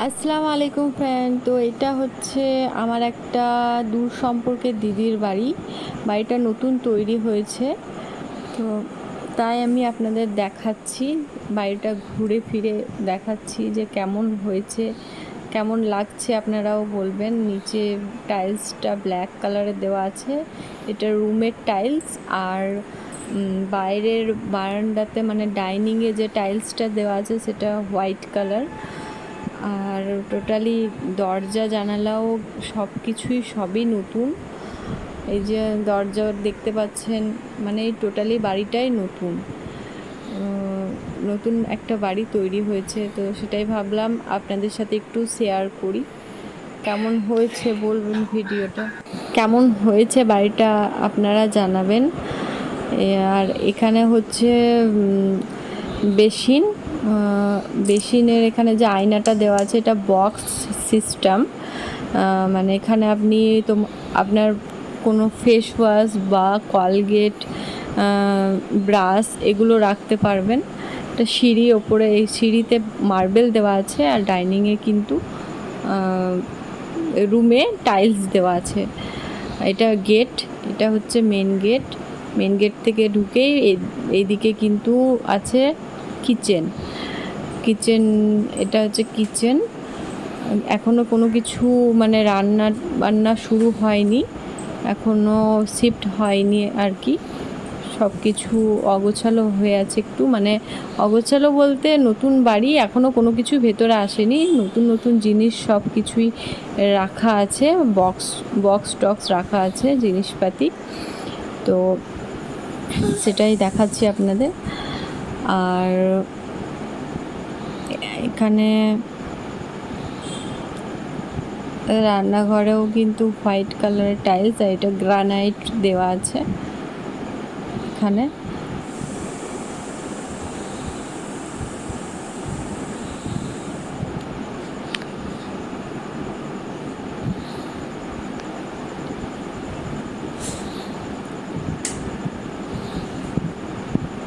আসসালামু আলাইকুম ফ্রেন্ড। তো এটা হচ্ছে আমার একটা দূর সম্পর্কের দিদির বাড়ি। বাড়িটা নতুন তৈরি হয়েছে, তো তাই আমি আপনাদের দেখাচ্ছি, বাড়িটা ঘুরে ফিরে দেখাচ্ছি যে কেমন হয়েছে, কেমন লাগছে। আপনারাও বলবেন। নিচে টাইলসটা ব্ল্যাক কালারের দেওয়া আছে, এটা রুমের টাইলস। আর বাইরের বারান্দাতে মানে ডাইনিংয়ে যে টাইলসটা দেওয়া আছে সেটা হোয়াইট কালার। আর টোটালি দরজা জানালাও সব কিছুই সবই নতুন। এই যে দরজা দেখতে পাচ্ছেন, মানে এই টোটালি বাড়িটাই নতুন। নতুন একটা বাড়ি তৈরি হয়েছে, তো সেটাই ভাবলাম আপনাদের সাথে একটু শেয়ার করি। কেমন হয়েছে বলবেন, ভিডিওটা কেমন হয়েছে বাড়িটা আপনারা জানাবেন। আর এখানে হচ্ছে বেসিন। বেসিনের এখানে যে আয়নাটা দেওয়া আছে এটা বক্স সিস্টেম। মানে এখানে আপনি তো আপনার কোনো ফেস ওয়াশ বা কলগেট, ব্রাশ এগুলো রাখতে পারবেন। এটা সিঁড়ি ওপরে, এই সিঁড়িতে মার্বেল দেওয়া আছে। আর ডাইনিংয়ে কিন্তু রুমে টাইলস দেওয়া আছে। এটা গেট, এটা হচ্ছে মেন গেট। মেন গেট থেকে ঢুকেই এইদিকে কিন্তু আছে কিচেন। এটা হচ্ছে কিচেন। এখনও কোনো কিছু মানে বান্না শুরু হয়নি, এখনও শিফট হয়নি আর কি। সব কিছু অগোছালো হয়ে আছে একটু, মানে অগোছালো বলতে নতুন বাড়ি, এখনও কোনো কিছু ভেতরে আসেনি। নতুন নতুন জিনিস সব কিছুই রাখা আছে, বক্স টক্স রাখা আছে জিনিসপাতি। তো সেটাই দেখাচ্ছি আপনাদের। আর এখানে রান্নাঘরেও কিন্তু হোয়াইট কালারের টাইলস, আর এটা গ্রানাইট দেওয়া আছে এখানে।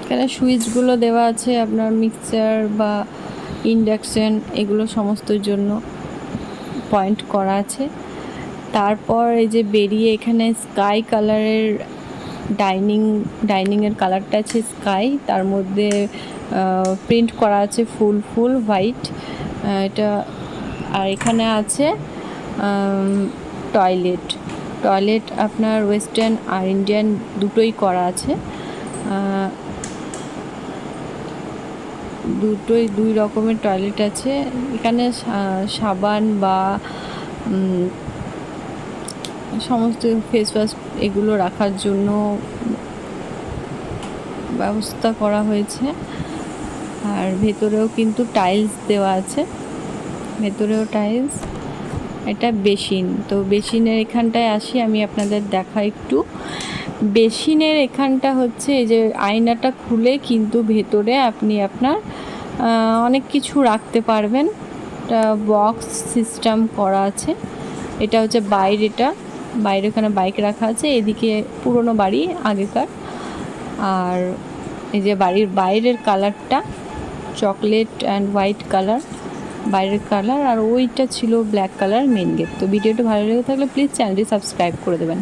এখানে সুইচগুলো দেওয়া আছে, আপনার মিক্সচার বা ইন্ডাকশান এগুলো সমস্তর জন্য পয়েন্ট করা আছে। তারপর এই যে বেরিয়ে এখানে স্কাই কালারের ডাইনিংয়ের কালারটা আছে স্কাই, তার মধ্যে প্রিন্ট করা আছে ফুল হোয়াইট এটা। আর এখানে আছে টয়লেট আপনার ওয়েস্টার্ন আর ইন্ডিয়ান দুটোই করা আছে। দুই রকমের টয়লেট আছে এখানে। সাবান বা সমস্ত ফেস ওয়াশ এগুলো রাখার জন্য ব্যবস্থা করা হয়েছে। আর ভেতরেও কিন্তু টাইলস দেওয়া আছে, ভেতরেও টাইলস। এটা বেসিন। তো বেসিনের এখানটায় আসি, আমি আপনাদের দেখাই একটু। বেসিনের এখানটা হচ্ছে এই যে আয়নাটা খুলে কিন্তু ভেতরে আপনি আপনার অনেক কিছু রাখতে পারবেন। এটা বক্স সিস্টেম করা আছে। এটা হচ্ছে বাইরে ওখানে বাইক রাখা আছে। এদিকে পুরনো বাড়ি আগেকার। আর এই যে বাড়ির বাইরের কালারটা চকলেট অ্যান্ড হোয়াইট কালার বাইরের কালার, আর ওইটা ছিল ব্ল্যাক কালার মেন গেট। তো ভিডিওটা ভালো লেগে থাকলে প্লিজ চ্যানেলটি সাবস্ক্রাইব করে দেবেন।